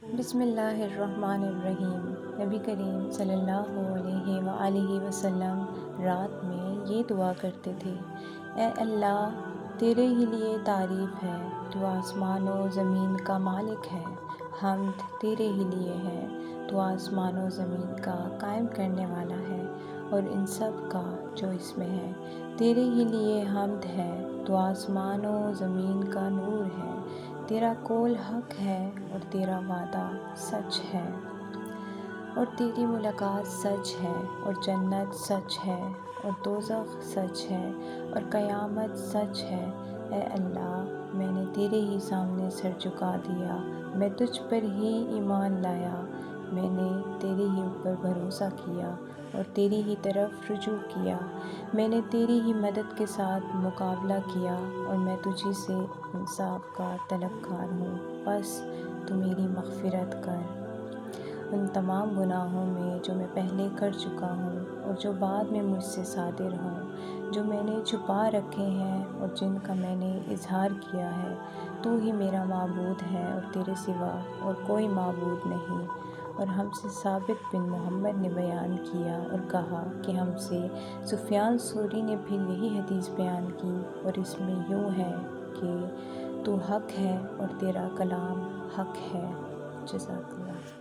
بسم اللہ الرحمن الرحیم۔ نبی کریم صلی اللہ علیہ وآلہ وسلم رات میں یہ دعا کرتے تھے: اے اللہ، تیرے ہی لیے تعریف ہے، تو آسمان و زمین کا مالک ہے۔ حمد تیرے ہی لیے ہے، تو آسمان و زمین کا قائم کرنے والا ہے اور ان سب کا جو اس میں ہے۔ تیرے ہی لیے حمد ہے، تو آسمان و زمین کا نور ہے۔ تیرا قول حق ہے اور تیرا وعدہ سچ ہے، اور تیری ملاقات سچ ہے، اور جنت سچ ہے، اور دوزخ سچ ہے، اور قیامت سچ ہے۔ اے اللہ، میں نے تیرے ہی سامنے سر جھکا دیا، میں تجھ پر ہی ایمان لایا، میں نے تیرے ہی اوپر بھروسہ کیا اور تیری ہی طرف رجوع کیا۔ میں نے تیری ہی مدد کے ساتھ مقابلہ کیا اور میں تجھی سے انصاف کا طلبگار ہوں، بس تو میری مغفرت کر ان تمام گناہوں میں جو میں پہلے کر چکا ہوں اور جو بعد میں مجھ سے صادر ہوں، جو میں نے چھپا رکھے ہیں اور جن کا میں نے اظہار کیا ہے۔ تو ہی میرا معبود ہے اور تیرے سوا اور کوئی معبود نہیں۔ اور ہم سے ثابت بن محمد نے بیان کیا اور کہا کہ ہم سے سفیان ثوری نے بھی یہی حدیث بیان کی، اور اس میں یوں ہے کہ تو حق ہے اور تیرا کلام حق ہے۔ جزاک اللہ۔